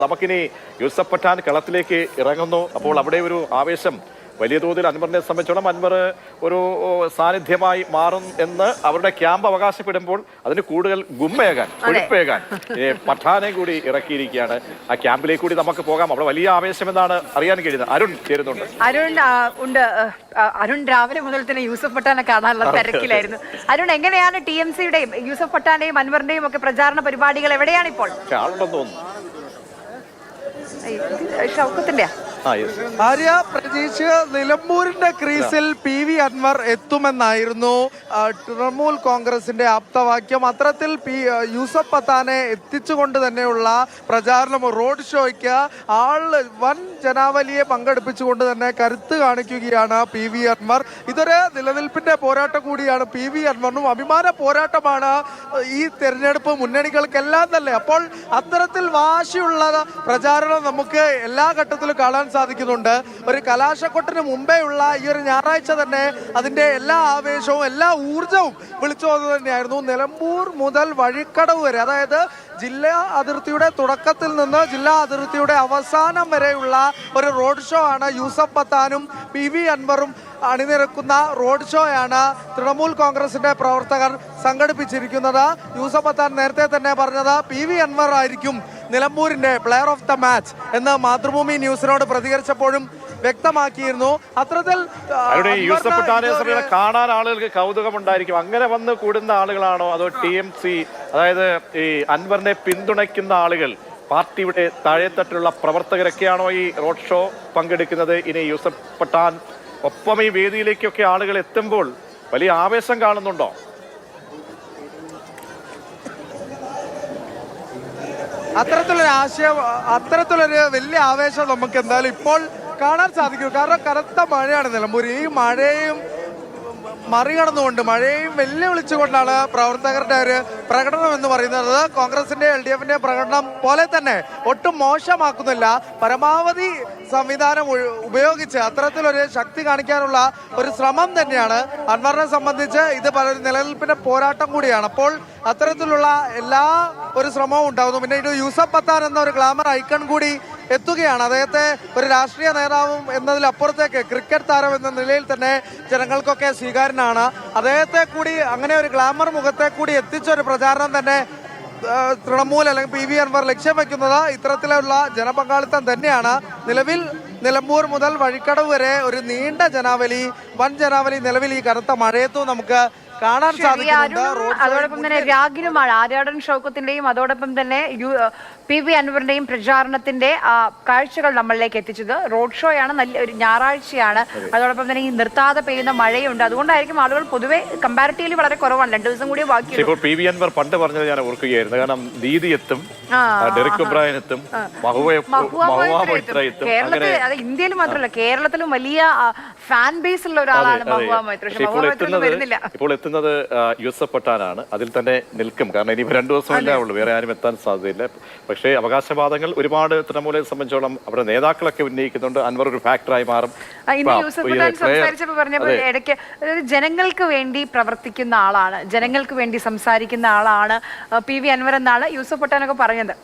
നമുക്കിനി യൂസഫ് പത്താൻ കളത്തിലേക്ക് ഇറങ്ങുന്നു. അപ്പോൾ അവിടെ ഒരു ആവേശം വലിയ തോതിൽ അൻവറിനെ സംബന്ധിച്ചോളം അൻവർ ഒരു സാന്നിധ്യമായി മാറും എന്ന് അവരുടെ ക്യാമ്പ് അവകാശപ്പെടുമ്പോൾ അതിന് കൂടുതൽ ഗുമ്മയേകാൻ കൊഴുപ്പേകാൻ പഠാനെ കൂടി ഇറക്കിയിരിക്കുകയാണ്. ആ ക്യാമ്പിലേക്ക് കൂടി നമുക്ക് പോകാം. അവിടെ വലിയ ആവേശം എന്നാണ് അറിയാൻ കഴിയുന്നത്. അരുൺ ചേരുന്നുണ്ട്. അരുൺ രാവിലെ മുതൽ തന്നെ യൂസഫ് പത്താനെ കാണാനുള്ള തിരക്കിലായിരുന്നു. അരുൺ, എങ്ങനെയാണ് TMCയുടെയും യൂസഫ് പത്താന്റെയും അൻവറിന്റെയും ഒക്കെ പ്രചാരണ പരിപാടികൾ? എവിടെയാണ് ഇപ്പോൾ? ആളുണ്ടെന്ന് തോന്നുന്നു. ഷൗക്കത്തിന്റെ ആര്യ പ്രതീക്ഷ നിലമ്പൂരിന്റെ ക്രീസിൽ PV അൻവർ എത്തുമെന്നായിരുന്നു തൃണമൂൽ കോൺഗ്രസിന്റെ ആപ്തവാക്യം. അത്തരത്തിൽ യൂസഫ് പത്താനെ എത്തിച്ചുകൊണ്ട് തന്നെയുള്ള പ്രചാരണം, റോഡ് ഷോയ്ക്ക് വൻ ജനാവലിയെ പങ്കെടുപ്പിച്ചുകൊണ്ട് തന്നെ കരുത്ത് കാണിക്കുകയാണ് PV അൻവർ. ഇതൊരു നിലനിൽപ്പിന്റെ പോരാട്ടം കൂടിയാണ്. PV അൻവറിനും അഭിമാന പോരാട്ടമാണ് ഈ തെരഞ്ഞെടുപ്പ് മുന്നണികൾക്കെല്ലാം തന്നെ. അപ്പോൾ അത്തരത്തിൽ വാശിയുള്ള പ്രചാരണം നമുക്ക് എല്ലാ ഘട്ടത്തിലും കാണാൻ സാധിക്കുന്നുണ്ട്. ഒരു കലാശക്കൊട്ടിന് മുമ്പേ ഉള്ള ഈ ഒരു ഞായറാഴ്ച തന്നെ അതിന്റെ എല്ലാ ആവേശവും എല്ലാ ഊർജവും വിളിച്ചു വന്നത് തന്നെയായിരുന്നു. നിലമ്പൂർ മുതൽ വഴിക്കടവ് വരെ, അതായത് ജില്ലാ അതിർത്തിയുടെ തുടക്കത്തിൽ നിന്ന് ജില്ലാ അതിർത്തിയുടെ അവസാനം വരെയുള്ള ഒരു റോഡ് ഷോ ആണ് യൂസഫ് പത്താനും PV അൻവറും അണിനിരക്കുന്ന റോഡ് ഷോയാണ് തൃണമൂൽ കോൺഗ്രസിന്റെ പ്രവർത്തകർ സംഘടിപ്പിച്ചിരിക്കുന്നത്. യൂസഫ് പത്താൻ നേരത്തെ തന്നെ പറഞ്ഞത് PV അൻവർ ആയിരിക്കും നിലമ്പൂരിന്റെ പ്ലെയർ ഓഫ് ദ മാച്ച് എന്ന് മാതൃഭൂമി ന്യൂസിനോട് പ്രതികരിച്ചപ്പോഴും വ്യക്തമാക്കിയിരുന്നു. അത്തരത്തിൽ യൂസഫ് പത്താനെ കാണാൻ ആളുകൾക്ക് കൗതുകമുണ്ടായിരിക്കും. അങ്ങനെ വന്ന് കൂടുന്ന ആളുകളാണോ അതോ TMC, അതായത് ഈ അൻവറിനെ പിന്തുണയ്ക്കുന്ന ആളുകൾ, പാർട്ടിയുടെ താഴെത്തട്ടിലുള്ള പ്രവർത്തകരൊക്കെയാണോ ഈ റോഡ് ഷോ പങ്കെടുക്കുന്നത്? ഇനി യൂസഫ് പത്താൻ ഒപ്പം ഈ വേദിയിലേക്കൊക്കെ ആളുകൾ എത്തുമ്പോൾ വലിയ ആവേശം കാണുന്നുണ്ടോ? അത്തരത്തിലൊരു വലിയ ആവേശം നമുക്ക് എന്തായാലും ഇപ്പോൾ കാണാൻ സാധിക്കും. കാരണം കനത്ത മഴയാണ് നിലമ്പൂർ. ഈ മഴയും മറികടന്നുകൊണ്ട്, മഴയും വെല്ലുവിളിച്ചുകൊണ്ടാണ് പ്രവർത്തകരുടെ ഒരു പ്രകടനം എന്ന് പറയുന്നത്. കോൺഗ്രസിന്റെ LDFന്റെ പ്രകടനം പോലെ തന്നെ ഒട്ടും മോശമാക്കുന്നില്ല. പരമാവധി സംവിധാനം ഉപയോഗിച്ച് അത്തരത്തിലൊരു ശക്തി കാണിക്കാനുള്ള ഒരു ശ്രമം തന്നെയാണ്. അൻവറിനെ സംബന്ധിച്ച് ഇത് നിലനിൽപ്പിന്റെ പോരാട്ടം കൂടിയാണ്. അപ്പോൾ അത്തരത്തിലുള്ള എല്ലാ ഒരു ശ്രമവും ഉണ്ടാകുന്നു. പിന്നെ ഇത് യൂസഫ് പത്താൻ എന്ന ഒരു ഗ്ലാമർ ഐക്കൺ കൂടി എത്തുകയാണ്. അദ്ദേഹത്തെ ഒരു രാഷ്ട്രീയ നേതാവും എന്നതിലപ്പുറത്തേക്ക് ക്രിക്കറ്റ് താരം എന്ന നിലയിൽ തന്നെ ജനങ്ങൾക്കൊക്കെ സ്വീകാര്യനാണ്. അദ്ദേഹത്തെ കൂടി അങ്ങനെ ഒരു ഗ്ലാമർ മുഖത്തെ കൂടി എത്തിച്ചൊരു പ്രചാരണം തന്നെ തൃണമൂൽ അല്ലെങ്കിൽ PV അൻവർ ലക്ഷ്യം വെക്കുന്നത് ഇത്തരത്തിലുള്ള ജനപങ്കാളിത്തം തന്നെയാണ്. നിലവിൽ നിലമ്പൂർ മുതൽ വഴിക്കടവ് വരെ ഒരു നീണ്ട ജനാവലി, വൻ ജനാവലി നിലവിൽ ഈ കനത്ത മഴയത്തും നമുക്ക് കാണാൻ സാധിക്കുന്നുണ്ട്. അതോടൊപ്പം തന്നെ രാഗിനും ആര്യാടൻ ഷൗക്കത്തിന്റെയും അതോടൊപ്പം തന്നെ PV അൻവറിന്റെയും പ്രചാരണത്തിന്റെ കാഴ്ചകൾ നമ്മളിലേക്ക് എത്തിച്ചത്. റോഡ് ഷോയാണ്, നല്ല ഒരു ഞായറാഴ്ചയാണ്. അതോടൊപ്പം തന്നെ ഈ നിർത്താതെ പെയ്യുന്ന മഴയുണ്ട്. അതുകൊണ്ടായിരിക്കും ആളുകൾ പൊതുവെ കമ്പാരിറ്റീവ്ലി വളരെ കുറവാണ്. 2 ദിവസം കൂടി ബാക്കി. ഇപ്പോൾ PV അൻവർ പണ്ട് പറഞ്ഞത് ഞാൻ ഓർക്കുകയായിരുന്നു. കാരണം ദീദി എത്തും, ഡെറിക് ഒബ്രയൻ എത്തും, കേരളത്തിൽ, അത് ഇന്ത്യയിൽ മാത്രമല്ല കേരളത്തിലും വലിയ ഫാൻ ബേസ് ഉള്ള ഒരാളാണ് മഹുവ മൈത്ര. ഇപ്പോൾ എത്തുന്നത് യൂസഫ് പത്താനാണ്. അതിൽ തന്നെ നിൽക്കും. കാരണം ഇനി 2 ദിവസമല്ലേ ഉള്ളൂ, വേറെ ആരും എത്താൻ സാധ്യതയില്ല. പക്ഷേ അവകാശവാദങ്ങൾ ഒരുപാട് തൃണമൂലെ സംബന്ധിച്ചോളം അവരുടെ നേതാക്കളൊക്കെ ഉന്നയിക്കുന്നുണ്ട്. അൻവർ ഒരു ഫാക്ടറായി മാറും. പറഞ്ഞപ്പോൾ ഇടയ്ക്ക് ജനങ്ങൾക്ക് വേണ്ടി പ്രവർത്തിക്കുന്ന ആളാണ്, ജനങ്ങൾക്ക് വേണ്ടി സംസാരിക്കുന്ന ആളാണ് PV അൻവർ എന്നാണ് യൂസഫ് പത്താനൊക്കെ പറഞ്ഞത്.